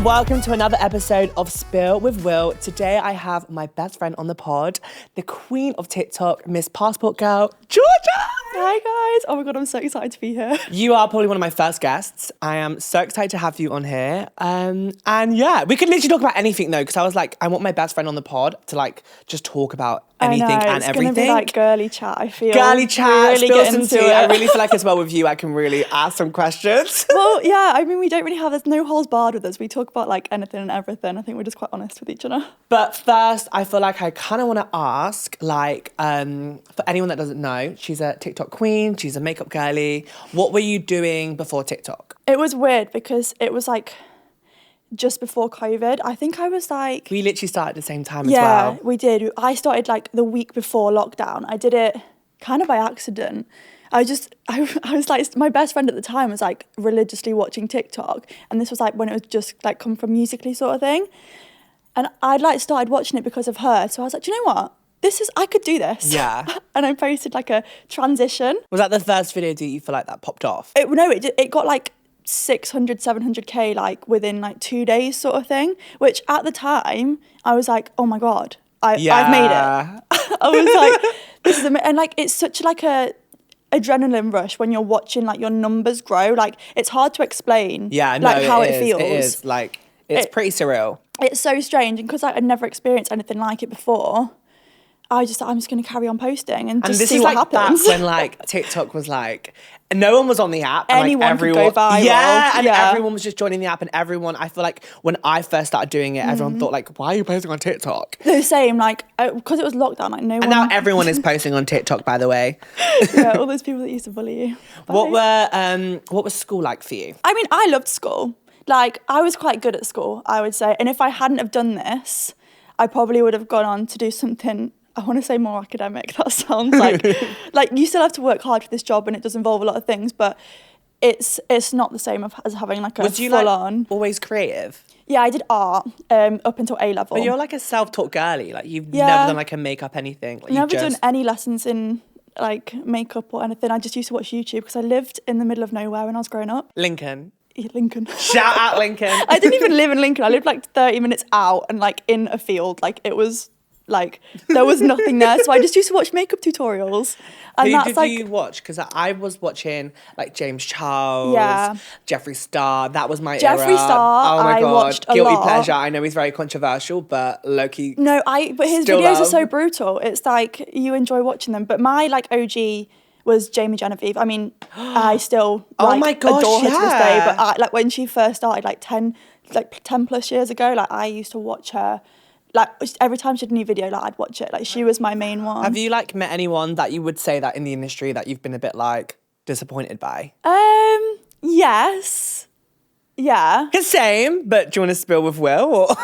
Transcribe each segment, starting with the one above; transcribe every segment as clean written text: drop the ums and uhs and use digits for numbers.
welcome to another episode of Spill with Will. Today I have my best friend on the pod, the queen of TikTok, Miss Passport Girl, Georgia. Hi guys. Oh my God, I'm so excited to be here. You are probably one of my first guests. I am so excited to have you on here. And yeah, we could literally talk about anything though, because I was like, I want my best friend on the pod to like just talk about anything and everything. It's going to be like girly chat, I feel. Girly chat, really spill get some into tea. it. I really feel like as well with you, I can really ask some questions. Well, yeah, I mean, we don't really have, there's no holes barred with us. We talk about like anything and everything. I think we're just quite honest with each other. But first, I feel like I kind of want to ask, like, for anyone that doesn't know, she's a TikTok queen, she's a makeup girly. What were you doing before TikTok? It was weird because it was like just before COVID. I think I was like... We literally started at the same time as well. Yeah, we did. I started like the week before lockdown. I did it kind of by accident. I was like, my best friend at the time was like religiously watching TikTok. And this was like when it was just like come from Musical.ly sort of thing. And I'd like started watching it because of her. So I was like, do you know what? I could do this. Yeah. And I posted like a transition. Was that the first video do you feel like that popped off? It got like 600, 700k like within like 2 days sort of thing. Which at the time, I was like, oh my God, I've made it. I was like, this is amazing. And like, it's such like a adrenaline rush when you're watching like your numbers grow. Like it's hard to explain how it feels. It is like, it's pretty surreal. It's so strange. And because I'd never experienced anything like it before, I'm just going to carry on posting and just see what happens. Back when like TikTok was like, no one was on the app. And, anyone like, everyone could go viral. Yeah, and everyone was just joining the app and everyone, I feel like when I first started doing it, everyone thought like, why are you posting on TikTok? The same, like, because it was lockdown, like no one... And now everyone is posting on TikTok, by the way. Yeah, all those people that used to bully you. What was school like for you? I mean, I loved school. Like, I was quite good at school, I would say. And if I hadn't have done this, I probably would have gone on to do something... I want to say more academic. That sounds like you still have to work hard for this job and it does involve a lot of things, but it's not the same as having like a full on. Always creative? Yeah, I did art up until A level. But you're like a self-taught girly. Like you've never done like a makeup anything. Like, never done any lessons in like makeup or anything. I just used to watch YouTube because I lived in the middle of nowhere when I was growing up. Lincoln. Lincoln. Shout out Lincoln. I didn't even live in Lincoln. I lived like 30 minutes out and like in a field. Like it was... Like there was nothing there, so I just used to watch makeup tutorials. And Who did you watch? Because I was watching like James Charles, Jeffree Star. That was my era. Jeffree Star. Oh my God, watched a guilty lot. pleasure. I know he's very controversial, but low-key. No, but his videos are so brutal. It's like you enjoy watching them. But my like OG was Jamie Genevieve. I mean, I still oh my gosh, adore her to this day. But like when she first started, like 10 plus years ago, like I used to watch her. Like every time she had a new video, like I'd watch it. Like she was my main one. Have you like met anyone that you would say that in the industry that you've been a bit like disappointed by? Yeah. Same, but do you want to spill with Will? Or?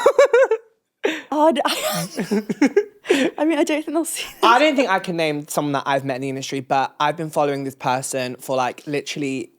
I mean, I don't think they'll see this. I don't think I can name someone that I've met in the industry, but I've been following this person for like literally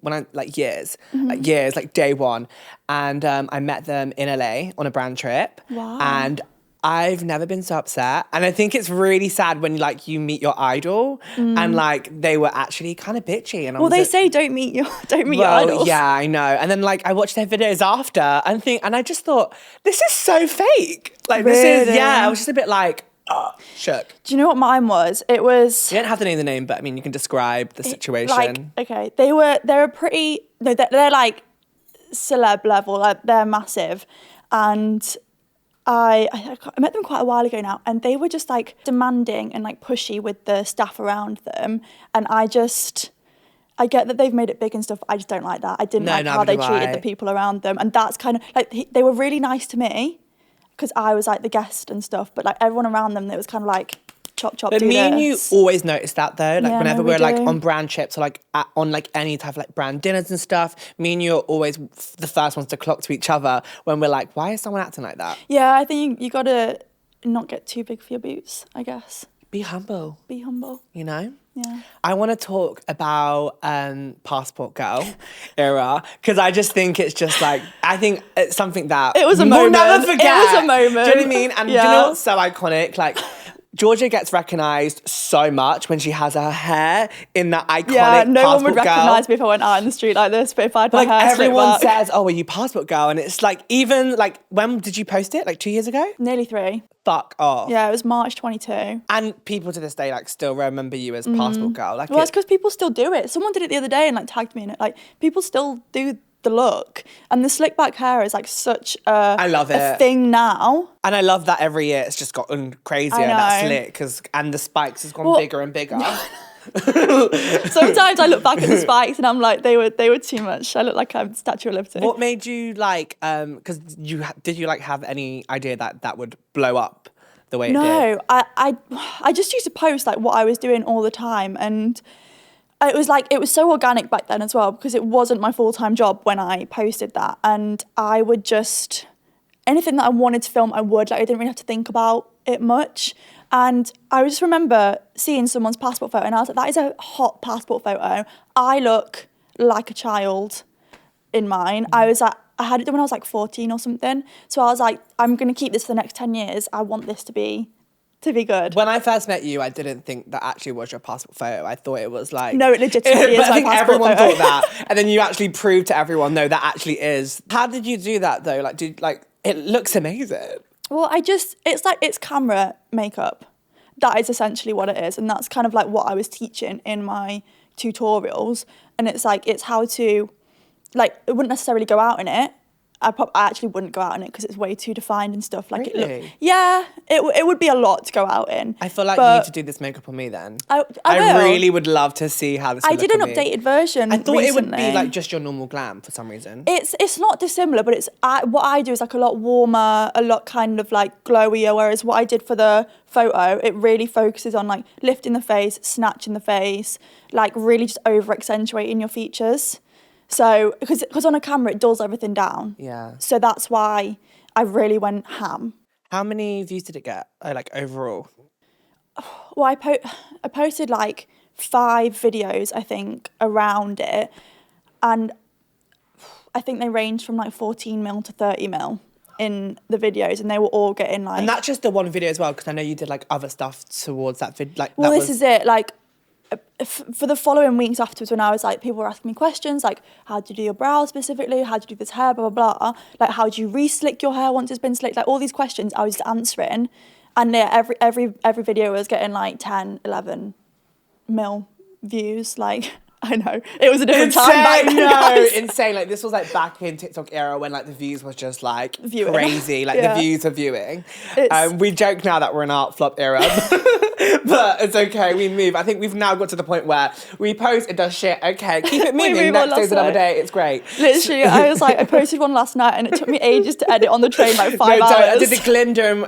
years, like day one. And I met them in LA on a brand trip. Wow. And I've never been so upset. And I think it's really sad when like you meet your idol and like they were actually kind of bitchy. And they say don't meet your idols. Yeah, I know. And then like I watched their videos after and I just thought, this is so fake. Like really? I was just a bit like, shook. Do you know what mine was? It was... You don't have to name the name, but I mean, you can describe the situation. Like, okay, they're like celeb level, like they're massive. And I met them quite a while ago now, and they were just like demanding and like pushy with the staff around them. And I get that they've made it big and stuff, but I just don't like that. I didn't like how they treated the people around them. And that's kind of like, they were really nice to me because I was like the guest and stuff, but like everyone around them, it was kind of like chop, but do me this. and you always notice that though, like whenever we're like do. on brand trips or like on like any type of like brand dinners and stuff, me and you are always the first ones to clock to each other when we're like, why is someone acting like that? Yeah, I think you gotta not get too big for your boots, I guess. Be humble. Be humble. You know? Yeah. I want to talk about Passport Girl era because I just think it's just like, I think it's something that it was a we'll moment. never forget. It was a moment. Do you know what I mean? And you know what's so iconic? Like Georgia gets recognised so much when she has her hair in that iconic Yeah, no one would Passport Girl. recognise me if I went out in the street like this, but if I had my Like hair slicked everyone back. says, "Oh, are you Passport Girl?" And it's like, even like, when did you post it? Like 2 years ago? Nearly 3. Fuck off. Yeah, it was March 22. And people to this day like still remember you as Passport Girl. Like, Well, that's because people still do it. Someone did it the other day and like tagged me in it. Like, people still do the look, and the slick back hair is like such I love a it. thing now. And I love that every year it's just gotten crazier. I know. That slick, and the spikes has gone bigger and bigger. Sometimes I look back at the spikes and I'm like, they were too much. I look like I'm Statue of Liberty. What made you like? Because did you like have any idea that would blow up the way it did? No, I just used to post like what I was doing all the time, and it was so organic back then as well, because it wasn't my full-time job when I posted that, and I would just, anything that I wanted to film I would, like I didn't really have to think about it much. And I just remember seeing someone's passport photo and I was like, that is a hot passport photo. I look like a child in mine. I was like, I had it done when I was like 14 or something. So I was like, I'm going to keep this for the next 10 years. I want this to be good. When I first met you, I didn't think that actually was your passport photo. I thought it was like... No, it legitimately is but I my think passport everyone photo. thought that. And then you actually proved to everyone, no, that actually is. How did you do that though? Like, it looks amazing. Well, it's camera makeup. That is essentially what it is. And that's kind of like what I was teaching in my tutorials. And it's like, it's how to, like, it wouldn't necessarily go out in it. I actually wouldn't go out in it because it's way too defined and stuff. Like, Really? It would be a lot to go out in. I feel like you need to do this makeup on me then. I I will. really would love to see how this would I look did an on me. updated version I thought it would be recently. like just your normal glam for some reason. It's not dissimilar, but what I do is like a lot warmer, a lot kind of like glowier, whereas what I did for the photo, it really focuses on like lifting the face, snatching the face, like really just over accentuating your features. So, because on a camera it dulls everything down. Yeah. So that's why I really went ham. How many views did it get, like overall? Well, I posted like 5 videos, I think, around it. And I think they ranged from like 14 mil to 30 mil in the videos, and they were all getting like... And that's just the one video as well, because I know you did like other stuff towards that video. Like, Well, this is it. Like, for the following weeks afterwards, when I was like, people were asking me questions like, how do you do your brows specifically? How do you do this hair? Blah, blah, blah. Like, how do you re-slick your hair once it's been slicked? Like, all these questions I was just answering. And yeah, every video was getting like 10, 11 mil views. Like, I know. It was a different time back then, guys. Insane. Like, this was like back in TikTok era when like the views was just like Viewing. crazy. Like Yeah. the views are viewing. It's- We joke now that we're in art flop era. But it's okay, we move. I think we've now got to the point where we post, it does shit. Okay, keep it moving. move on, Next day's that's another it. day. It's great. Literally, I posted one last night and it took me ages to edit on the train, like 5 No, hours.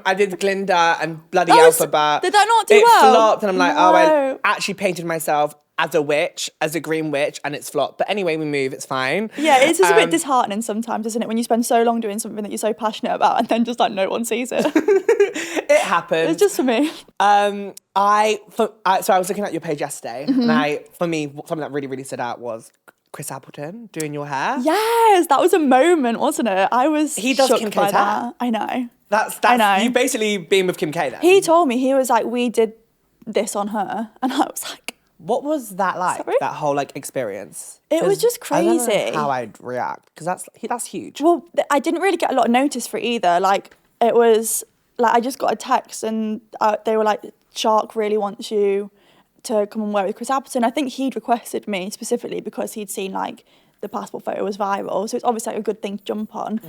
I did Glinda and bloody Oh, Alphabet. did that not do it well? It flopped, and I'm like, oh, I No. actually painted myself as a witch, as a green witch, and it's flopped. But anyway, we move. It's fine. Yeah, it's just a bit disheartening sometimes, isn't it? When you spend so long doing something that you're so passionate about and then just like no one sees it. It happens. It's just for me. So I was looking at your page yesterday, Mm-hmm. and for me, something that really, really stood out was Chris Appleton doing your hair. Yes, that was a moment, wasn't it? I was He does shook Kim by K's that. hair. I know. That's I know. you basically been with Kim K then. He told me, he was like, we did this on her. And I was like, What was that like? Sorry? That whole like experience? It was just I don't know crazy. how I'd react, because that's huge. well, I didn't really get a lot of notice for it either. Like, it was, like, I just got a text and they were like, Shark really wants you to come and work with Chris Appleton. I think he'd requested me specifically because he'd seen, like, the passport photo was viral. So it's obviously like a good thing to jump on.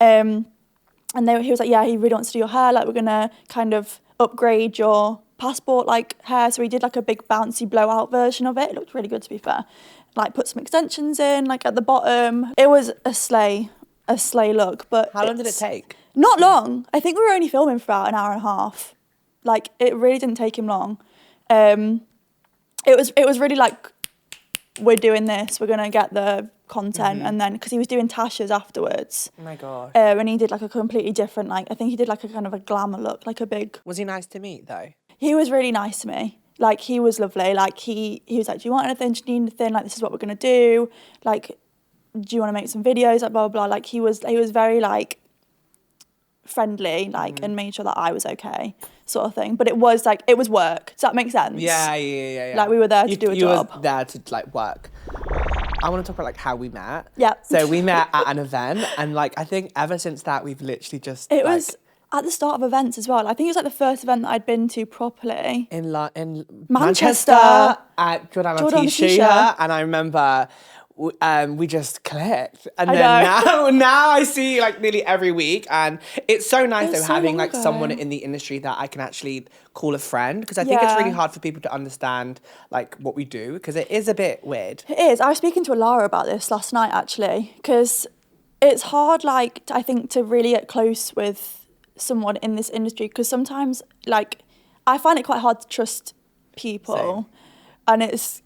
Mm-hmm. And he was like, yeah, he really wants to do your hair. Like, we're going to kind of upgrade your passport, like, hair. So he did, like, a big bouncy blowout version of it. It looked really good, to be fair. Like, put some extensions in, like, at the bottom. It was a slay look. But How long did it take? Not long. I think we were only filming for about an hour and a half. Like, it really didn't take him long. It was really like, we're doing this, we're going to get the content. And then, because he was doing Tasha's afterwards. Oh my gosh. And he did like a completely different, like, I think he did like a kind of a glamour look, like a big... Was he nice to meet though? He was really nice to me. Like, he was lovely. Like, he was like, do you want anything? Do you need anything? Like, this is what we're going to do. Like, do you want to make some videos? Like, blah, blah, blah. Like, he was very like, friendly, like, and made sure that I was okay, sort of thing. But it was work. Does that make sense? Yeah. Like, we were there to do a job. You were there to like work. I want to talk about like how we met. Yeah. So we met at an event, and like I think ever since that we've literally just. It was at the start of events as well. I think it was like the first event that I'd been to properly. In Manchester at Jordan Jordan Tisha, and I remember we just clicked, and then now I see like nearly every week, and it's so nice though having like someone in the industry that I can actually call a friend, because I think it's really hard for people to understand like what we do, because it is a bit weird. It is. I was speaking to Alara about this last night actually, because it's hard, like, I think, to really get close with someone in this industry, because sometimes, like, I find it quite hard to trust people. Same. And it's...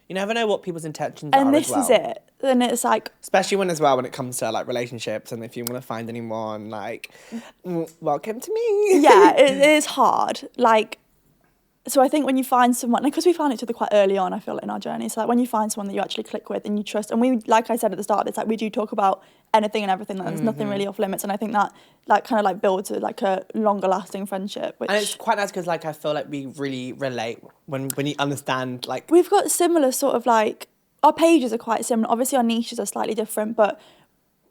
You never know what people's intentions are as well. And this is it. And it's like... Especially when it comes to, like, relationships, and if you want to find anyone, like, welcome to me. Yeah, it is hard. Like, so I think when you find someone, because we found each other quite early on, I feel, in our journey. So like when you find someone that you actually click with and you trust, and we, like I said at the start, it's like we do talk about anything and everything. Like, there's nothing really off limits, and I think that like kind of like builds a longer lasting friendship. Which, and it's quite nice because like I feel like we really relate when you understand, like, we've got similar sort of like, our pages are quite similar. Obviously our niches are slightly different, but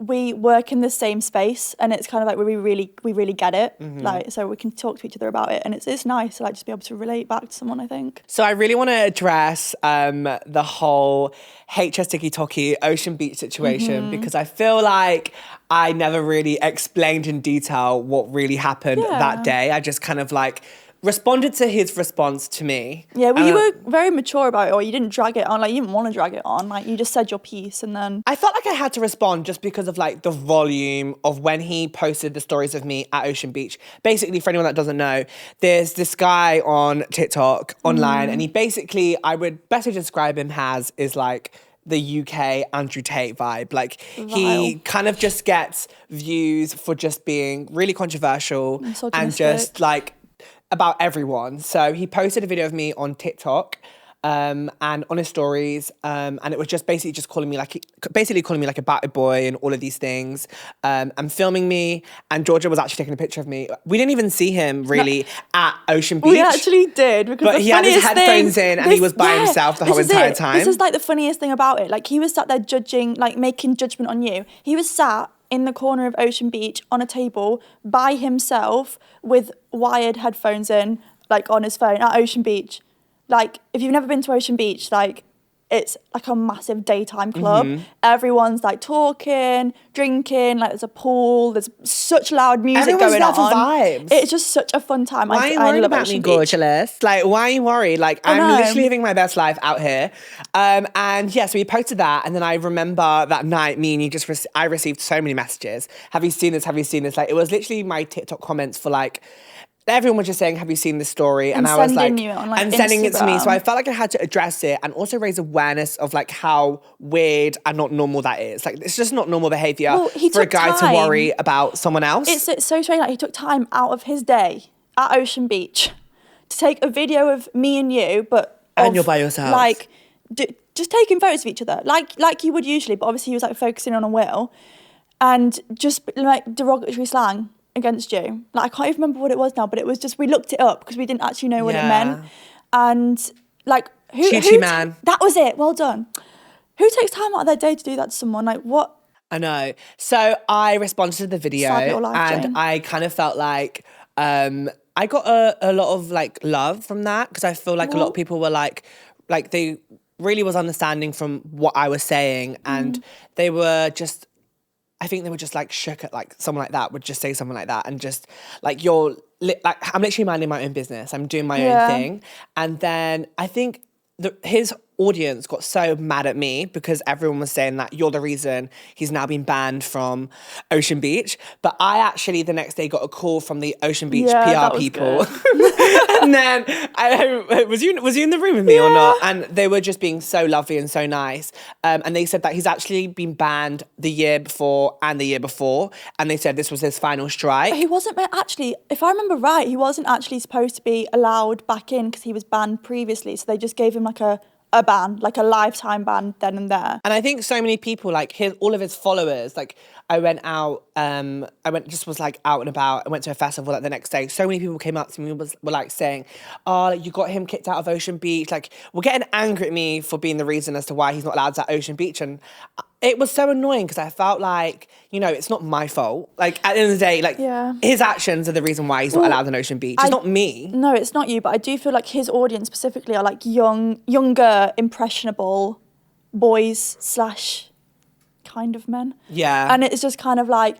we work in the same space, and it's kind of like we really get it. Like, so we can talk to each other about it, and it's nice to like just be able to relate back to someone, I think. So I really want to address the whole HS Tiki Toki Ocean Beach situation, because I feel like I never really explained in detail what really happened that day. I just kind of like responded to his response to me. Yeah, well, you were very mature about it, or you didn't drag it on. Like, you didn't want to drag it on. Like, you just said your piece, and then... I felt like I had to respond just because of, like, the volume of when he posted the stories of me at Ocean Beach. Basically, for anyone that doesn't know, there's this guy on TikTok, online, and he basically, I would better describe him as, is, like, the UK Andrew Tate vibe. Like, he kind of just gets views for just being really controversial and just, like... about everyone. So he posted a video of me on TikTok and on his stories, and it was just basically calling me like a batty boy and all of these things, and filming me. And Georgia was actually taking a picture of me. We didn't even see him really at Ocean Beach. We actually did, because but he had his headphones in and he was by himself the whole entire time. This is like the funniest thing about it. Like, he was sat there judging, like making judgment on you. He was sat in the corner of Ocean Beach on a table by himself with wired headphones in, like on his phone at Ocean Beach. Like, if you've never been to Ocean Beach, like, it's like a massive daytime club. Everyone's like talking, drinking, like there's a pool, there's such loud music going on. For vibes. It's just such a fun time. Why are you worried about me, gorgeous? Like, why are you worried? Like, I'm literally living my best life out here. And yeah, so we posted that, and then I remember that night, me and you I received so many messages. Have you seen this? Have you seen this? Like, it was literally my TikTok comments for like, everyone was just saying, have you seen this story? And I was like, and sending it to me. So I felt like I had to address it and also raise awareness of like how weird and not normal that is. Like, it's just not normal behaviour for a guy to worry about someone else. It's so strange. Like, he took time out of his day at Ocean Beach to take a video of me and you, and you're by yourself. Like, just taking photos of each other, like you would usually, but obviously he was like focusing on a Will, and just like derogatory slang against you. Like, I can't even remember what it was now, but it was just, we looked it up because we didn't actually know what it meant. And like, man. That was it. Well done. Who takes time out of their day to do that to someone? Like, what? I know. So I responded to the video, and I kind of felt like I got a lot of like love from that, because I feel like a lot of people were like they really was understanding from what I was saying, and they were just, I think they were just like shook at like someone like that would just say something like that, and just like like, I'm literally minding my own business. I'm doing my own thing. And then I think his audience got so mad at me because everyone was saying that you're the reason he's now been banned from Ocean Beach. But I actually the next day got a call from the Ocean Beach PR people. And then was you in the room with me or not? And they were just being so lovely and so nice. And they said that he's actually been banned the year before and the year before. And they said this was his final strike. But he wasn't actually, if I remember right, he wasn't actually supposed to be allowed back in because he was banned previously. So they just gave him like a a ban, like a lifetime ban then and there. And I think so many people, like all of his followers, like I went out, was like out and about. I went to a festival like the next day. So many people came up to me and were like saying, oh, like, you got him kicked out of Ocean Beach. Like, were getting angry at me for being the reason as to why he's not allowed to at Ocean Beach. And it was so annoying because I felt like, you know, it's not my fault. Like, at the end of the day, like, his actions are the reason why he's not allowed on Ocean Beach. It's not me. No, it's not you, but I do feel like his audience specifically are like younger, impressionable boys / kind of men. Yeah. And it's just kind of like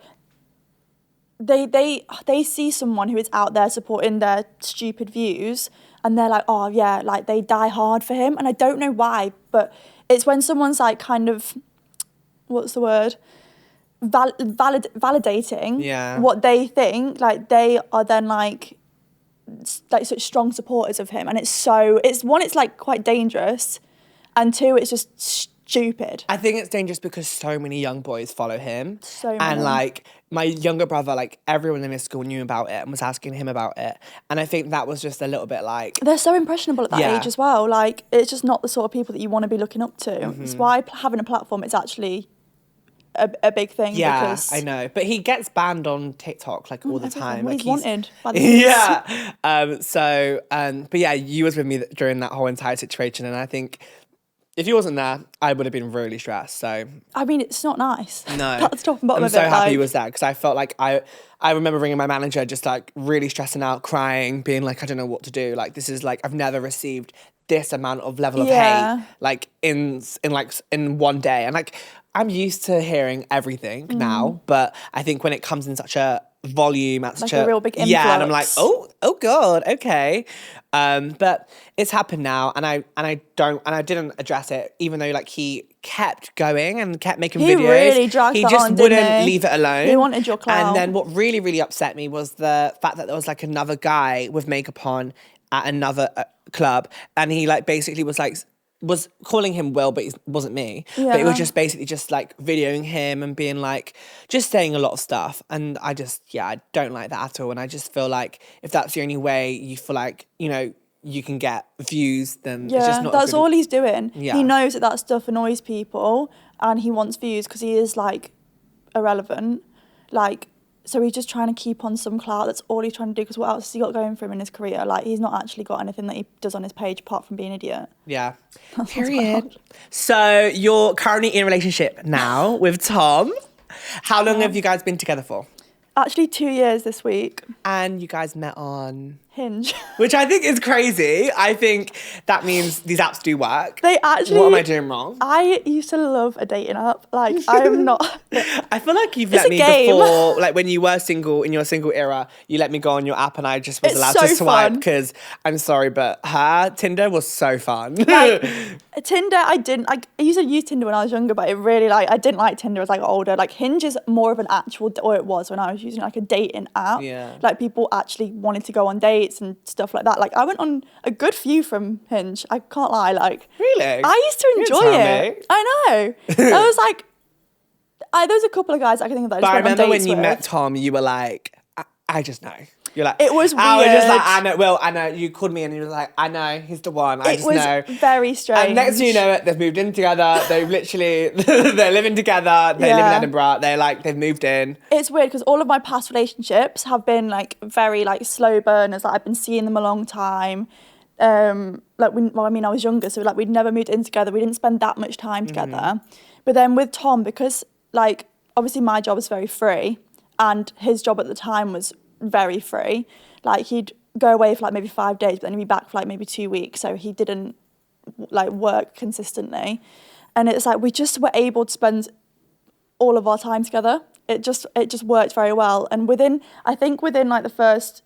they see someone who is out there supporting their stupid views and they're like, oh yeah, like they die hard for him. And I don't know why, but it's when someone's like kind of, what's the word? Validating what they think, like they are then like such strong supporters of him. And it's one, it's like quite dangerous, and two, it's just stupid. I think it's dangerous because so many young boys follow him. So many. And like my younger brother, like everyone in his school knew about it and was asking him about it. And I think that was just a little bit like... They're so impressionable at that age as well. Like, it's just not the sort of people that you want to be looking up to. It's why having a platform is actually a big thing. Yeah, because I know. But he gets banned on TikTok like all the time. Well, like he's wanted by the but yeah, you was with me during that whole entire situation, and I think if you wasn't there, I would have been really stressed. So I mean, it's not nice. No, that's top and bottom I'm of it. so happy he was there because I felt like I remember ringing my manager, just like really stressing out, crying, being like, I don't know what to do. Like, this is like, I've never received this amount of level of hate like in one day. And like, I'm used to hearing everything now, but I think when it comes in such a volume, at such a real big influx. Yeah, and I'm like, oh God, okay. But it's happened now, and I didn't address it, even though like he kept going and kept making videos. He really dragged He that just on, wouldn't didn't he? leave it alone. He wanted your clout. And then what really, really upset me was the fact that there was like another guy with makeup on at another club, and he like basically was calling him Will, but it wasn't me. Yeah. But it was just basically just like videoing him and being like, just saying a lot of stuff. And I don't like that at all. And I just feel like if that's the only way you feel like, you know, you can get views, then it's just not that's all he's doing. Yeah. He knows that stuff annoys people and he wants views because he is like irrelevant. Like, so he's just trying to keep on some clout. That's all he's trying to do, because what else has he got going for him in his career? Like, he's not actually got anything that he does on his page apart from being an idiot. Yeah. Period. So you're currently in a relationship now with Tom. How long have you guys been together for? Actually 2 years this week. And you guys met on... Hinge. Which I think is crazy. I think that means these apps do work. They actually... What am I doing wrong? I used to love a dating app. Like, I'm not... I feel like you've let me before, like when you were single, in your single era, you let me go on your app and I just was allowed to swipe because, I'm sorry, but Tinder was so fun. Like, Tinder, I used to use Tinder when I was younger, but it really, like, I didn't like Tinder as I got older. Like, Hinge is more of an actual, or it was when I was using like a dating app. Yeah. Like, people actually wanted to go on dates and stuff like that. Like, I went on a good few from Hinge. I can't lie. Like, really? I used to enjoy it. I know. I was like, there's a couple of guys I can think of that I just went on dates with. I remember when you met Tom, you were like, I just know. You're like, it was weird. I was just like, I know. Well, I know. You called me and you were like, I know, he's the one. I just know. It was very strange. And next thing you know it, they've moved in together. They've literally, they're living together. They live in Edinburgh. They've moved in. It's weird because all of my past relationships have been like very like slow burners. Like, I've been seeing them a long time. I was younger, so like we'd never moved in together. We didn't spend that much time together. But then with Tom, because like obviously my job is very free, and his job at the time was very free. Like, he'd go away for like maybe 5 days, but then he'd be back for like maybe 2 weeks. So he didn't like work consistently. And it's like we just were able to spend all of our time together. It just worked very well. And within like the first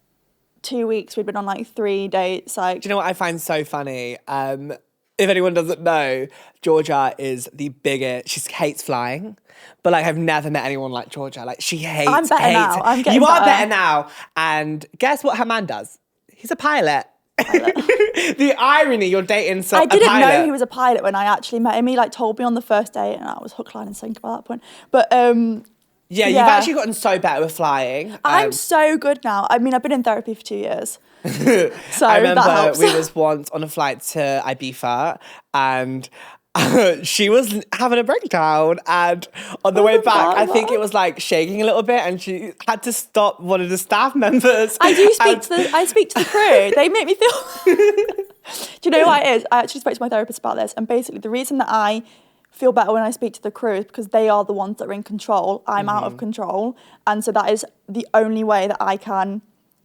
2 weeks, we'd been on like 3 dates. Like, do you know what I find so funny? If anyone doesn't know, Georgia is the biggest. She hates flying, but like I've never met anyone like Georgia. Like, she hates. I'm better now. I'm getting You are better. better now. And guess what her man does? He's a pilot. The irony, you're dating I didn't know he was a pilot when I actually met him. He like told me on the first date, and I was hook, line, and sinker by that point. But you've actually gotten so better with flying. I'm so good now. I mean, I've been in therapy for 2 years. So I remember that helps. we was once on a flight to Ibiza and she was having a breakdown, and on the way back, I think it was like shaking a little bit, and she had to stop one of the staff members. I speak to the crew. They make me feel. Do you know what it is? I actually spoke to my therapist about this, and basically the reason that I feel better when I speak to the crew is because they are the ones that are in control. I'm out of control, and so that is the only way that I can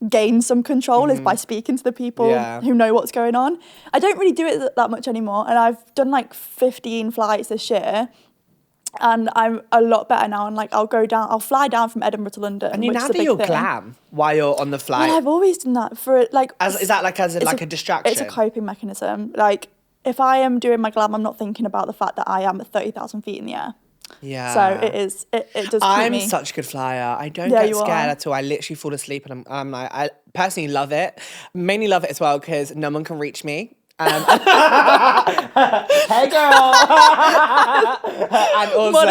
gain some control is by speaking to the people who know what's going on. I don't really do it that much anymore, and I've done like 15 flights this year, and I'm a lot better now. And like I'll fly down from Edinburgh to London. And you now do your glam while you're on the flight. Well, I've always done that for like. Is that like a distraction? It's a coping mechanism. Like if I am doing my glam, I'm not thinking about the fact that I am at 30,000 feet in the air. Yeah. So it is. It does keep me. I'm such a good flyer. I don't get scared at all. I literally fall asleep, and I'm like, I personally love it. Mainly love it as well because no one can reach me. Hey girl. And also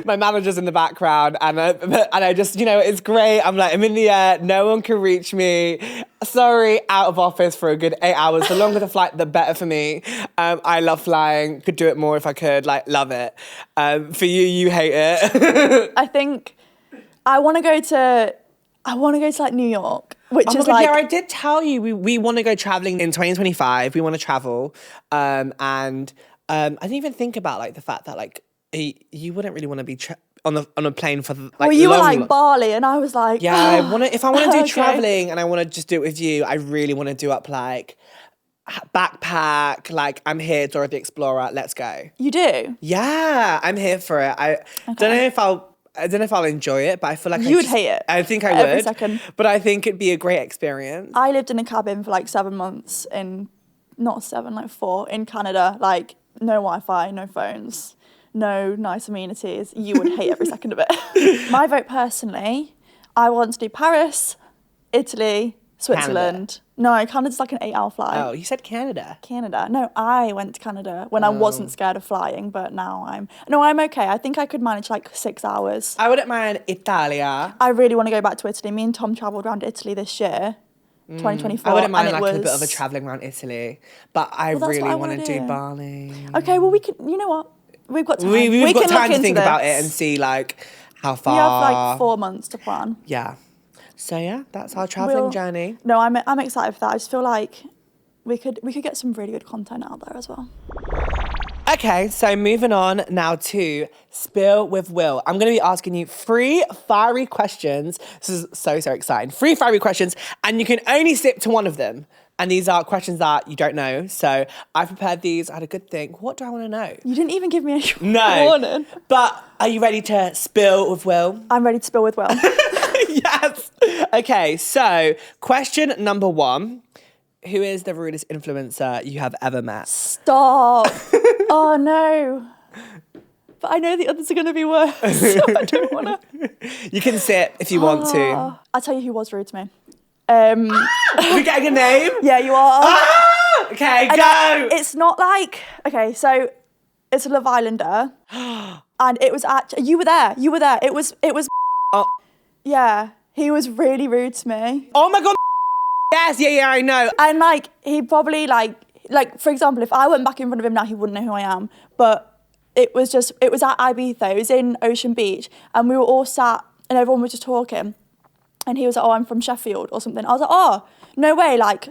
my manager's in the background, and I just, it's great. I'm like, I'm in the air, no one can reach me. Sorry, out of office for a good 8 hours. The longer the flight, the better for me. I love flying, could do it more if I could, like, love it. For you hate it. I think I want to go to like New York. Which is like, yeah, I did tell you we want to go traveling in 2025. We want to travel, and I didn't even think about like the fact that like you wouldn't really want to be on a plane for like. Well, you were like Bali, and I was like, yeah, if I want to do traveling and I want to just do it with you, I really want to do up like backpack. Like I'm here, Dora the Explorer. Let's go. You do? Yeah, I'm here for it. I don't know if I'll enjoy it, but I feel like you would hate it. I think I would. Every second. But I think it'd be a great experience. I lived in a cabin for like 7 months not 7, like 4 in Canada. Like no Wi-Fi, no phones, no nice amenities. You would hate every second of it. My vote personally, I want to do Paris, Italy, Switzerland. Canada. No, Canada's like an 8-hour flight. Oh, you said Canada. Canada. No, I went to Canada when I wasn't scared of flying, but now I'm okay. I think I could manage like 6 hours. I wouldn't mind Italia. I really want to go back to Italy. Me and Tom travelled around Italy this year, 2024. I wouldn't mind like a bit of a travelling around Italy, but I really want to do Bali. Okay, well we can, you know what? We've got time. We've got time to think about it and see like how far. We have like 4 months to plan. Yeah. So yeah, that's our travelling journey. No, I'm excited for that. I just feel like we could get some really good content out there as well. Okay, so moving on now to Spill with Will. I'm going to be asking you 3 fiery questions. This is so exciting. 3 fiery questions, and you can only stick to one of them. And these are questions that you don't know. So I prepared these. I had a good think. What do I want to know? You didn't even give me a warning. But are you ready to spill with Will? I'm ready to spill with Will. Yes. Okay, so question number 1. Who is the rudest influencer you have ever met? Stop. Oh, no. But I know the others are going to be worse. So I don't want to. You can sit if you want to. I'll tell you who was rude to me. Are we getting a name? Yeah, you are. Okay, go. It's not like, okay, so it's a Love Islander. And it was actually, you were there. It was. Oh. Yeah, he was really rude to me. Oh my God. Yes, yeah, I know. And like, he probably like, for example, if I went back in front of him now, he wouldn't know who I am. But it was at Ibiza, it was in Ocean Beach, and we were all sat and everyone was just talking. And he was like, oh, I'm from Sheffield or something. I was like, oh, no way, like,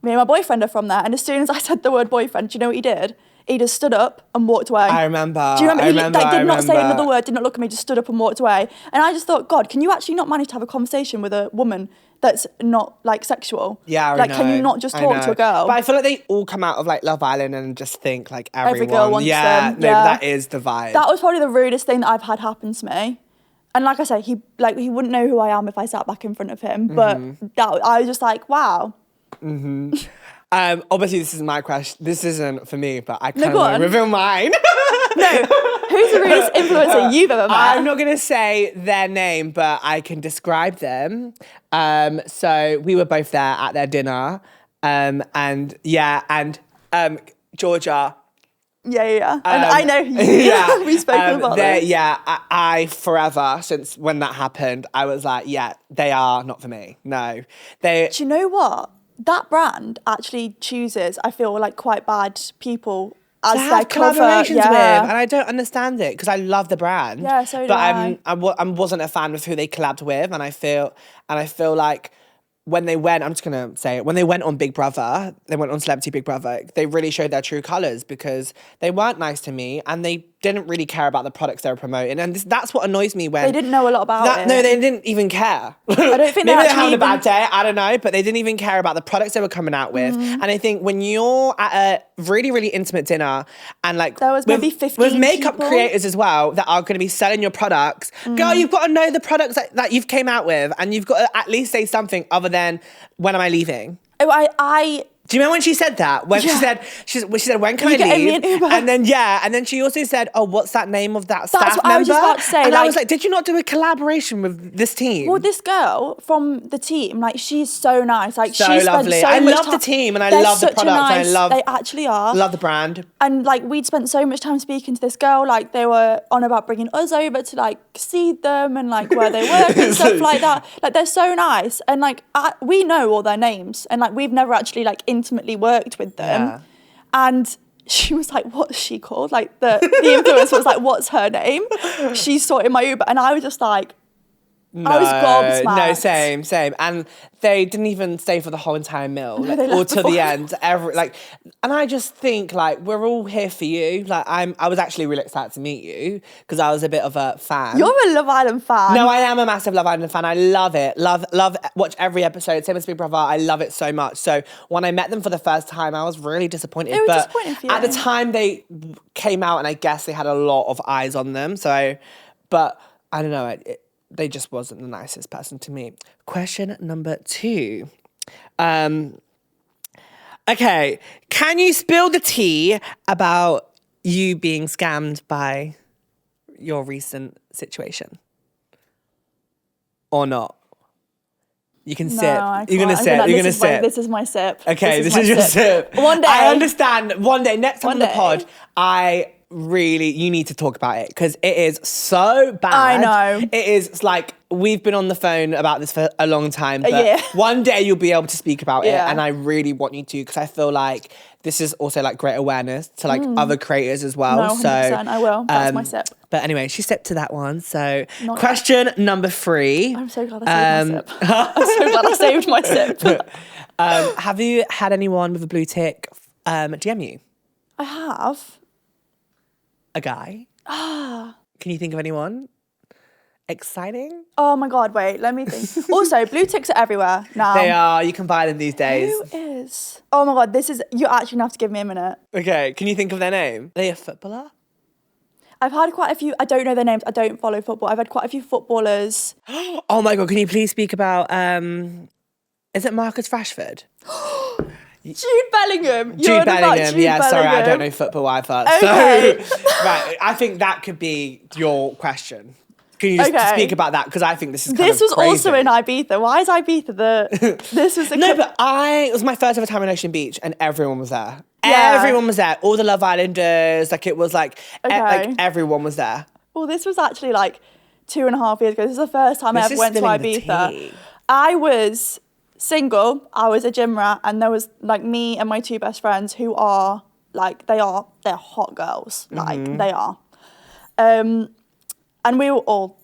me and my boyfriend are from there. And as soon as I said the word boyfriend, do you know what he did? He just stood up and walked away. I remember. Do you remember? He did not say another word, did not look at me, just stood up and walked away. And I just thought, God, can you actually not manage to have a conversation with a woman that's not like sexual? Yeah, I know. Can you not just talk to a girl? But I feel like they all come out of like Love Island and just think like every girl wants them. No, that is the vibe. That was probably the rudest thing that I've had happen to me. And like I say, he wouldn't know who I am if I sat back in front of him. But I was just like, wow. Mm-hmm. Obviously, this is my question. This isn't for me, but I kind of want to reveal mine. No, who's the rudest influencer you've ever met? I'm not going to say their name, but I can describe them. So we were both there at their dinner. And Georgia, Yeah. And I know you. We've spoken about this. Yeah, I forever, since when that happened, I was like, yeah, they are not for me. No. Do you know what? That brand actually chooses, I feel, like quite bad people as to their have collaborations cover. Yeah. with, and I don't understand it because I love the brand. Yeah, so do but I. I wasn't a fan of who they collabed with, and I feel like when they went, I'm just gonna say it, when they went on Big Brother, they went on Celebrity Big Brother, they really showed their true colours because they weren't nice to me and they didn't really care about the products they were promoting. And that's what annoys me when... They didn't know a lot about it. No, they didn't even care. I don't think Maybe they're having a bad day, I don't know, but they didn't even care about the products they were coming out with. And I think when you're at a really, really intimate dinner and like... There was maybe 15 with makeup people. creators as well that are going to be selling your products, girl, you've got to know the products that you've came out with and you've got to at least say something other than, when am I leaving? Oh, I Do you remember when she said that? When she said, when can I getting me leave? an Uber? And then she also said, oh, what's that name of that staff That's what member? I was just about to say. And I was like, did you not do a collaboration with this team? Well, this girl from the team, like, she's so nice. Like, So she spent lovely. so I much love time. the team and I They're love the such a products and I nice- love... They actually are. Love the brand. And like, we'd spent so much time speaking to this girl. Like, they were on about bringing us over to like see them and like where they work and stuff like that. Like, they're so nice. And like, we know all their names and like, we've never actually like intimately worked with them. Yeah. And she was like, what's she called? Like, the influencer was like, what's her name? She sorted my Uber. And I was just like, I was gobsmacked. No, same. And they didn't even stay for the whole entire meal, No, they left or to the before. end. And I just think like we're all here for you. Like I was actually really excited to meet you because I was a bit of a fan. You're a Love Island fan. No, I am a massive Love Island fan. I love it. Love, watch every episode. Same as Big Brother. I love it so much. So when I met them for the first time, I was really disappointed. It was but disappointing for you. at the time they came out, and I guess they had a lot of eyes on them. But I don't know. They just wasn't the nicest person to me. Question number 2. Okay, can you spill the tea about you being scammed by your recent situation? Or not? You can sip. You're going to sip. You're going to sip. This is my sip. Okay, this is your sip. One day. I understand. One day, next time on the day. pod, you need to talk about it because it is so bad. I know. It is like, we've been on the phone about this for a long time, but year. one day you'll be able to speak about it, Yeah. and I really want you to because I feel like this is also like great awareness to like other creators as well. No, 100%, so I will. That's my sip. But anyway, she sipped to that one. So Not question number 3. I'm so glad I saved my sip. I'm so glad I saved my sip. Have you had anyone with a blue tick DM you? I have. A guy? Can you think of anyone exciting? Oh my God, wait, let me think. Also, blue ticks are everywhere now. They are. You can buy them these days. Who is? Oh my God, you actually have to give me a minute. Okay, can you think of their name? Are they a footballer? I've had quite a few, I don't know their names, I don't follow football. I've had quite a few footballers. Oh my God, can you please speak about, is it Marcus Rashford? Jude Bellingham. Jude Bellingham. Jude Yeah, sorry, I Bellingham. don't know football either. Okay. So, right, I think that could be your question. Can you just speak about that? Because I think this is kind This of was crazy. also in Ibiza. Why is Ibiza this was the... No, but it was my first ever time in Ocean Beach and everyone was there. Yeah. Everyone was there. All the Love Islanders, like it was like, like everyone was there. Well, this was actually like 2.5 years ago. This is the first time I ever went to spilling the Ibiza. tea. I was single, I was a gym rat, and there was like me and my 2 best friends who are like, they're hot girls. Like they are. And we were all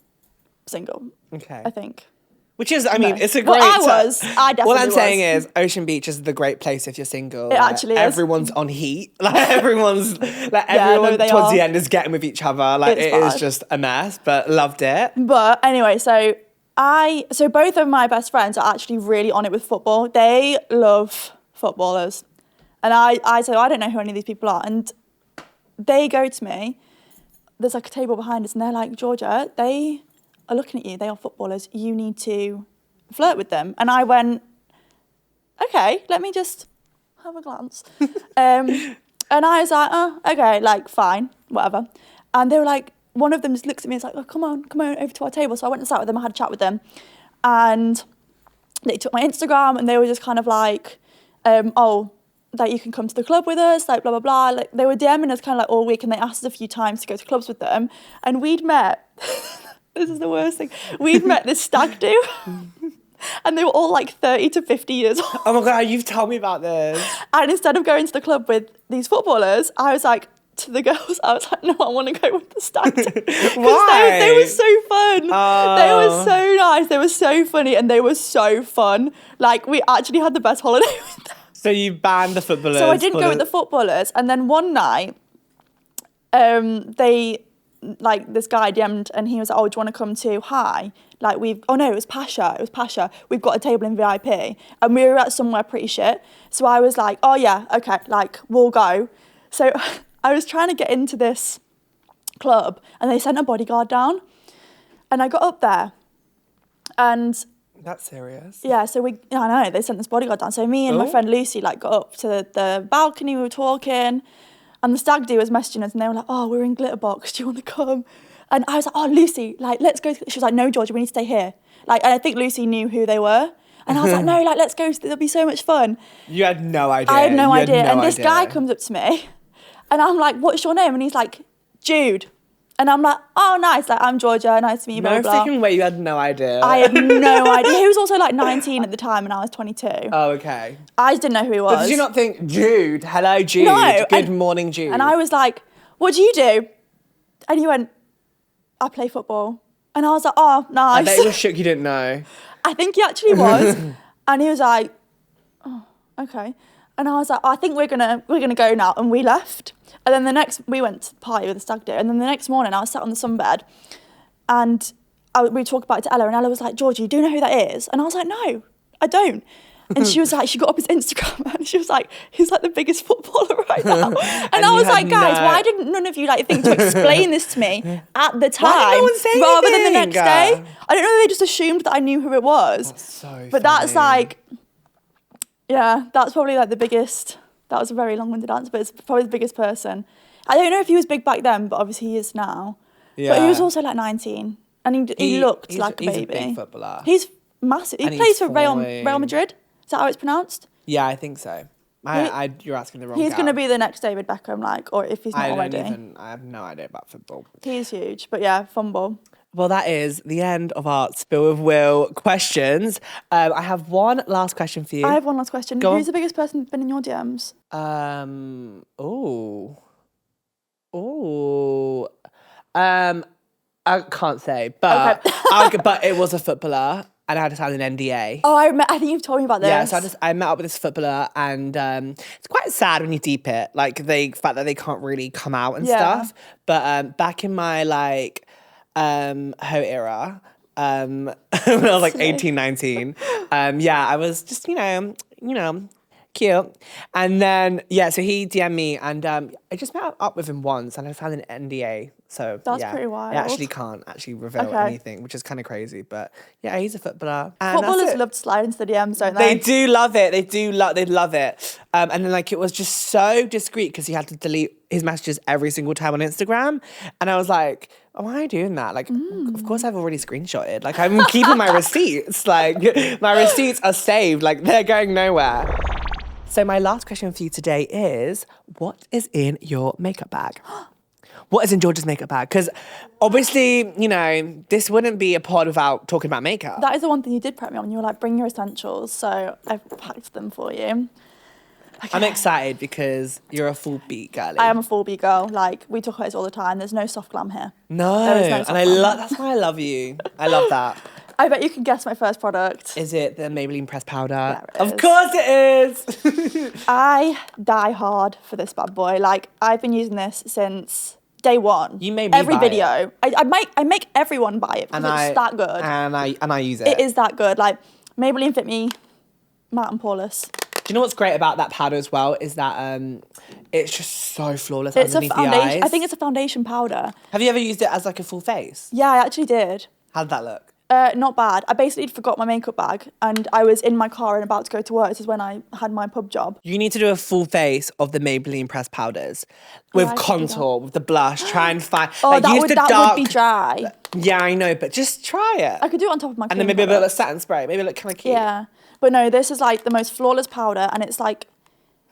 single, Okay. I think. Which is, I mean, it's a great... Well, I definitely What I'm was. saying is, Ocean Beach is the great place if you're single. It actually is. Everyone's on heat. Like everyone they towards are. the end is getting with each other. Like It's it is bad. just a mess, but loved it. But anyway, so both of my best friends are actually really on it with football. They love footballers. And I say, I don't know who any of these people are. And they go to me, there's like a table behind us, and they're like, Georgia, they are looking at you. They are footballers. You need to flirt with them. And I went, okay, let me just have a glance. And I was like, oh, okay, like, fine, whatever. And they were like, one of them just looks at me and was like, oh, come on over to our table. So I went and sat with them, I had a chat with them. And they took my Instagram and they were just kind of like, oh, that you can come to the club with us, like blah blah blah. Like they were DMing us kind of like all week, and they asked us a few times to go to clubs with them, and we'd met. This is the worst thing. We'd met this stag do, and they were all like 30 to 50 years old. Oh my God, you've told me about this. And instead of going to the club with these footballers, I was like, to the girls, I was like, no, I want to go with the stag do. Why? They were so fun. They were so nice. They were so funny, and they were so fun. Like, we actually had the best holiday with them. So you banned the footballers. So I didn't go with the footballers. And then one night, they, like, this guy DM'd and he was like, oh, do you want to come to Hi? Like, it was Pasha. It was Pasha. We've got a table in VIP. And we were at somewhere pretty shit. So I was like, oh yeah, okay, like, we'll go. So I was trying to get into this club and they sent a bodyguard down. And I got up there and... That's serious. Yeah, so I know, they sent this bodyguard down. So me and my friend Lucy like got up to the balcony, we were talking, and the stag do was messaging us and they were like, oh, we're in Glitterbox, do you want to come? And I was like, oh, Lucy, like, let's go. She was like, no, Georgia, we need to stay here. Like, and I think Lucy knew who they were. And I was like, no, like, let's go, it'll be so much fun. You had no idea. I had no idea. And this guy comes up to me and I'm like, what's your name? And he's like, Jude. And I'm like, oh, nice. Like, I'm Georgia. Nice to meet you. No blah, blah. freaking way. You had no idea. I had no idea. He was also like 19 at the time, and I was 22. Oh, okay. I just didn't know who he was. But did you not think, Jude? Hello, Jude. No. Good morning, Jude. And I was like, what do you do? And he went, I play football. And I was like, oh, nice. I bet he was shook you didn't know. I think he actually was. And he was like, oh, okay. And I was like, oh, I think we're gonna go now. And we left. And then we went to the party with the stag do. And then the next morning I was sat on the sunbed and we talked about it to Ella, and Ella was like, Georgie, do you know who that is? And I was like, no, I don't. And she was like, she got up his Instagram and she was like, he's like the biggest footballer right now. And I was like, guys, why didn't none of you like think to explain this to me at the time rather than the next day? I don't know, they just assumed that I knew who it was. That's so but funny. That's like, yeah, that's probably like the biggest. That was a very long-winded answer, but it's probably the biggest person. I don't know if he was big back then, but obviously he is now. Yeah. But he was also like 19, and he looked like a baby. He's a big footballer. He's massive. He plays for Real Madrid. Is that how it's pronounced? Yeah, I think so. You're asking the wrong guy. He's going to be the next David Beckham, like, or if he's not already. I have no idea about football. He's huge, but yeah, fumble. Well, that is the end of our Spill with Will questions. I have one last question for you. I have one last question. Who's the biggest person that's been in your DMs? I can't say, but okay. But it was a footballer, and I had to sign an NDA. Oh, I think you've told me about this. Yeah, so I met up with this footballer, and it's quite sad when you deep it, like the fact that they can't really come out and stuff. But back in my like hoe era, when I was like 18, 19, I was just you know. Cute. And then, so he DM'd me and I just met up with him once and I found an NDA. So that's pretty wild. I actually can't reveal anything, which is kind of crazy. But yeah, he's a footballer. And footballers love to slide into the DMs, don't they? They do love it. They love it. And then like it was just so discreet because he had to delete his messages every single time on Instagram. And I was like, oh, why are you doing that? Like, of course I've already screenshotted. Like I'm keeping my receipts. Like my receipts are saved. Like they're going nowhere. So my last question for you today is, what is in your makeup bag? What is in Georgia's makeup bag? Because obviously, this wouldn't be a pod without talking about makeup. That is the one thing you did prep me on. You were like, bring your essentials. So I've packed them for you. Okay. I'm excited because you're a full beat girl. I am a full beat girl. Like, we talk about this all the time. There's no soft glam here. No. And that's why I love you. I love that. I bet you can guess my first product. Is it the Maybelline pressed powder? Yeah, of course it is. I die hard for this bad boy. Like, I've been using this since day one. You made me every buy video. It. I make everyone buy it because it's that good. And I use it. It is that good. Like, Maybelline Fit Me, Matte and Poreless. Do you know what's great about that powder as well is that it's just so flawless underneath a foundation. the eyes. I think it's a foundation powder. Have you ever used it as like a full face? Yeah, I actually did. How'd that look? Not bad. I basically forgot my makeup bag and I was in my car and about to go to work. This is when I had my pub job. You need to do a full face of the Maybelline pressed powders with contour, with the blush. Try and find. That would be dry. Yeah, I know, but just try it. I could do it on top of my cream. And then maybe a bit of satin spray. Maybe it look kind of cute. Yeah. But no, this is like the most flawless powder and it's like,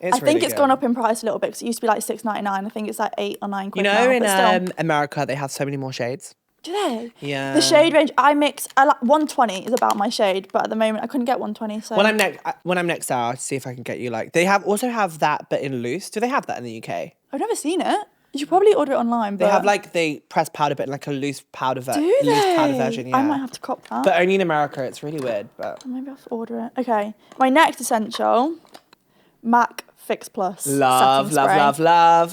It's I think really it's good. gone up in price a little bit because it used to be like £6.99. I think it's like £8 or £9 You know, now, in but still. America, they have so many more shades. Do they? Yeah. The shade range I like 120 is about my shade, but at the moment I couldn't get 120. So When I'm next there, I'll see if I can get you like they also have that, but in loose. Do they have that in the UK? I've never seen it. You should probably order it online. They have like they press powder, but in like a loose powder Do they? loose powder version. Yeah. I might have to cop that. But only in America. It's really weird. But Maybe I'll have to order it. Okay. My next essential, MAC Fix Plus. love, setting love, spray. love,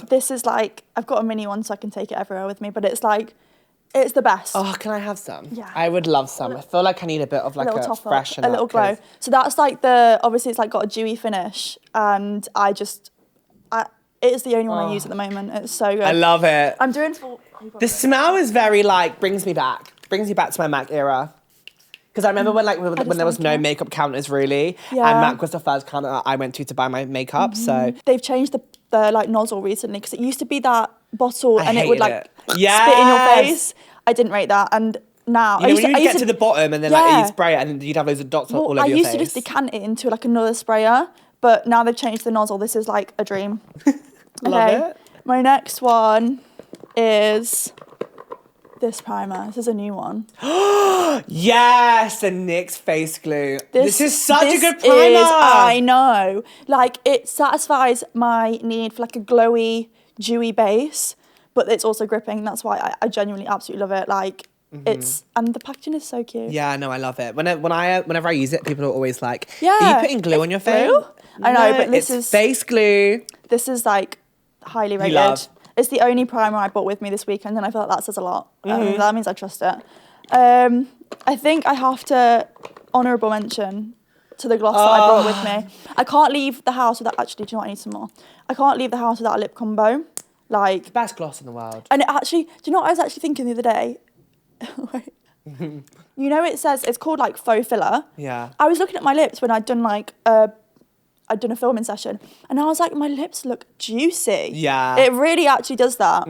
love. This is like, I've got a mini one so I can take it everywhere with me, but it's like, it's the best. Oh, can I have some? Yeah. I would love some. I feel like I need a bit of like little a top freshen up, a little up, glow. 'cause- So that's like obviously it's like got a dewy finish, and it is the only one I use at the moment. It's so good. I love it. I'm doing full. The smell is very like brings me back to my MAC era. Because I remember when there was no makeup counters really, and MAC was the first counter I went to buy my makeup. So they've changed the like nozzle recently because it used to be that bottle and it would like spit in your Yes. face. I didn't rate that, and now you know, when you get to the bottom and then like you'd spray it and then you'd have loads of dots all over your face. I used to just decant it into like another sprayer, but now they've changed the nozzle. This is like a dream. Love it. My next one is this primer. This is a new one. Yes, the NYX face glue. This is such a good primer. I know. Like it satisfies my need for like a glowy, dewy base, but it's also gripping. That's why I genuinely absolutely love it. Like and the packaging is so cute. Yeah, no, I love it. Whenever I use it, people are always like, Yeah. "Are you putting glue on your face?" Glue? I know, No, but this it's is face glue. This is like highly rated. love. It's the only primer I bought with me this weekend, and I feel like that says a lot. That means I trust it. I think I have to honourable mention to the gloss that I brought with me. I can't leave the house without. Actually, do you know what? I need some more. I can't leave the house without a lip combo. Like Best gloss in the world. And it actually, do you know what I was actually thinking the other day? Wait. You know, it says it's called like faux filler. Yeah. I was looking at my lips when I'd done a filming session, and I was like, my lips look juicy. Yeah. It really actually does that.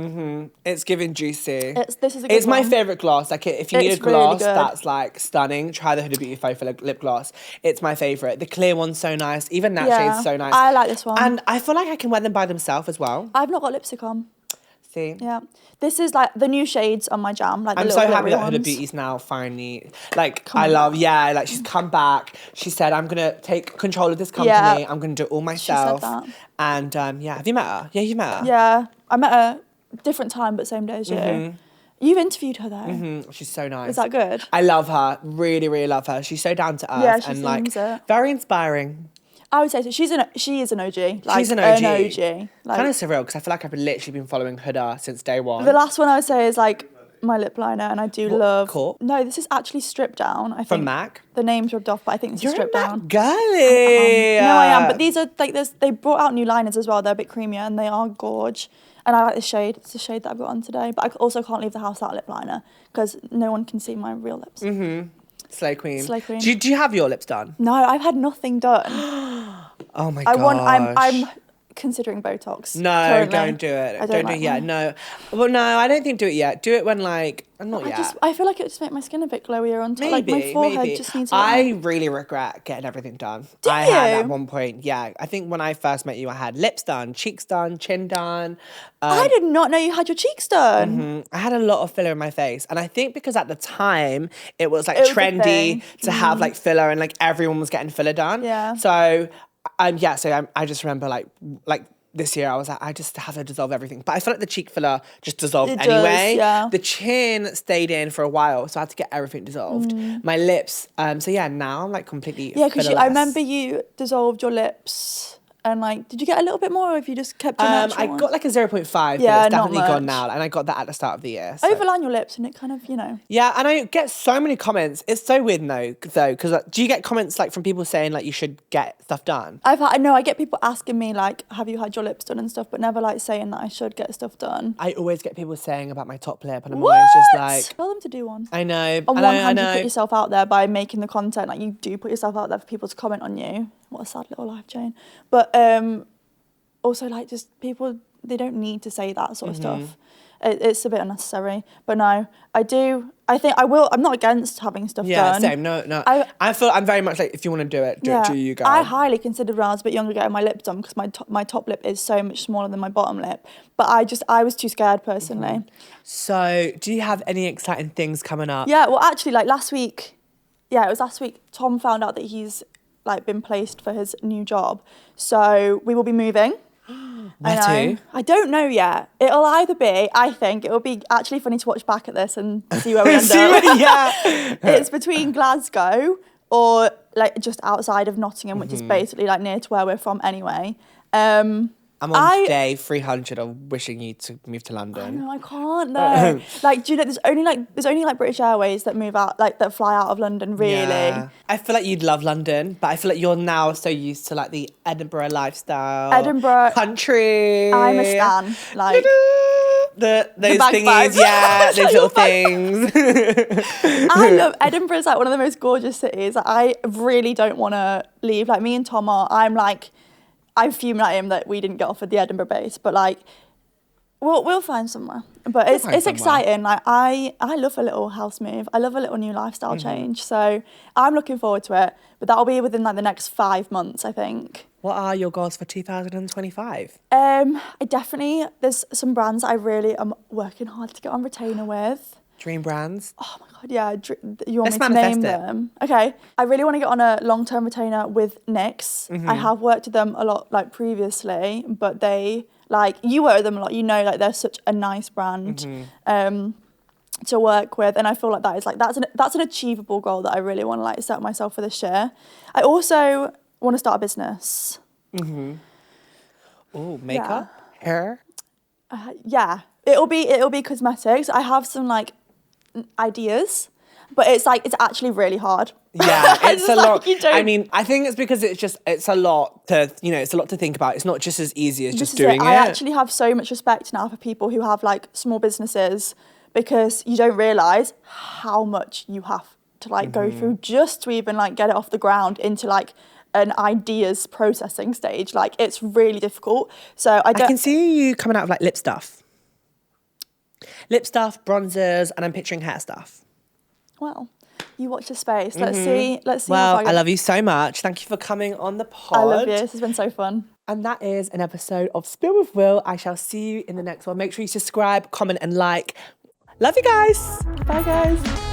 It's giving juicy. This is a good It's my one. favourite gloss. Like if you need a It's really gloss good. that's like stunning, try the Huda Beauty Faux Filler lip gloss. It's my favourite. The clear one's so nice. Even that shade's so nice. I like this one. And I feel like I can wear them by themselves as well. I've not got lipstick on. See? Yeah. This is like the new shades on my jam. Like the I'm little so happy glittery that Huda ones. Beauty's now finally, like, Come like she's come back. She said, I'm going to take control of this company. Yeah. I'm going to do it all myself. that. And have you met her? Yeah, you met her. Yeah. I met her different time, but same day as you. You've interviewed her though. She's so nice. Is that good? I love her. Really, really love her. She's so down to earth. Yeah, she and like seems it. very inspiring. I would say so. She is an OG. Like, She's an OG. Like, Kind of surreal because I feel like I've literally been following Huda since day one. the last one I would say is like my lip liner, and I do love. Court? No, this is actually stripped down. I think From MAC? The name's rubbed off, but I think this You're is stripped a down. MAC girly. No, I am. But these are like they brought out new liners as well. They're a bit creamier and they are gorge. And I like this shade. It's the shade that I've got on today. But I also can't leave the house without lip liner because no one can see my real lips. Slay Queen. Slay Queen. Do you have your lips done? No, I've had nothing done. Oh my god. I'm considering Botox. No, currently. don't do it. I Don't do like it yet. them. No. Well, no, I don't think do it yet. Do it when not yet. I feel like it would just make my skin a bit glowier on top. Maybe, Like my forehead maybe. just needs. I really regret getting everything done. Do I had you? at one point. Yeah, I think when I first met you, I had lips done, cheeks done, chin done. I did not know you had your cheeks done. I had a lot of filler in my face, and I think because at the time it was like It was a trendy thing. to have like filler, and like everyone was getting filler done. Yeah. So, I just remember like this year I was like, I just have to dissolve everything. But I feel like the cheek filler just dissolved It does, anyway. yeah. The chin stayed in for a while, so I had to get everything dissolved. My lips, so yeah, now I'm like completely Yeah, because I fillerless. remember you dissolved your lips. And like, did you get a little bit more, or have you just kept your natural I one? got like a 0.5, but Yeah, it's not definitely gone much. now, and I got that at the start of the year. So. Overline your lips, and it kind of, Yeah, and I get so many comments. It's so weird though, because do you get comments like from people saying like you should get stuff done? I get people asking me like, have you had your lips done and stuff, but never like saying that I should get stuff done. I always get people saying about my top lip, and I'm What? always just like, Tell them to do one. I know. On I one know, hand, I you know. put yourself out there by making the content. Like you do put yourself out there for people to comment on you. What a sad little life, Jane. But also like just people they don't need to say that sort of stuff. It's a bit unnecessary. But no, I think I will. I'm not against having stuff done. Yeah, same. No. I'm very much like, if you want to do it, do you go. I highly considered when I was a bit younger getting my lip done because my top lip is so much smaller than my bottom lip. But I was too scared personally. So, do you have any exciting things coming up? Yeah, well, actually, like last week, it was last week, Tom found out that he's like been placed for his new job. So we will be moving. Where to? I don't know yet. It'll either be, I think, it'll be actually funny to watch back at this and see where we end up. It's between Glasgow or like just outside of Nottingham, which is basically like near to where we're from anyway. I'm on day 300 of wishing you to move to London. No, I can't though. Like, do you know there's only like British Airways that move out, like that fly out of London, really. Yeah. I feel like you'd love London, but I feel like you're now so used to like the Edinburgh lifestyle. Edinburgh country. I'm a stan. Like those thingies, those little things. I love Edinburgh's like one of the most gorgeous cities. Like, I really don't want to leave. Like me and Tom I'm fuming at him that we didn't get offered the Edinburgh base, but like, we'll find somewhere. But it's exciting. Like I love a little house move. I love a little new lifestyle change. So I'm looking forward to it. But that'll be within like the next 5 months, I think. What are your goals for 2025? There's some brands I really am working hard to get on retainer with. Dream brands? Oh my God, yeah. You want me to name them? Okay. I really want to get on a long-term retainer with NYX. I have worked with them a lot like previously, but they, like, you work with them a lot. You know, like they're such a nice brand to work with. And I feel like that is like, that's an achievable goal that I really want to like set myself for this year. I also want to start a business. Oh, makeup? Hair? Yeah. It'll be cosmetics. I have some like ideas, but it's actually really hard. Yeah, it's a lot. I mean, I think it's because it's a lot to think about. It's not just as easy as just doing it. I actually have so much respect now for people who have like small businesses, because you don't realise how much you have to like go through just to even like get it off the ground into like an ideas processing stage. Like, it's really difficult. So I can see you coming out of like lip stuff, bronzers, and I'm picturing hair stuff. Well, you watch the space. Let's see. Well, I love you so much. Thank you for coming on the pod. I love you. This has been so fun. And that is an episode of Spill with Will. I shall see you in the next one. Make sure you subscribe, comment, and like. Love you guys. Bye, guys.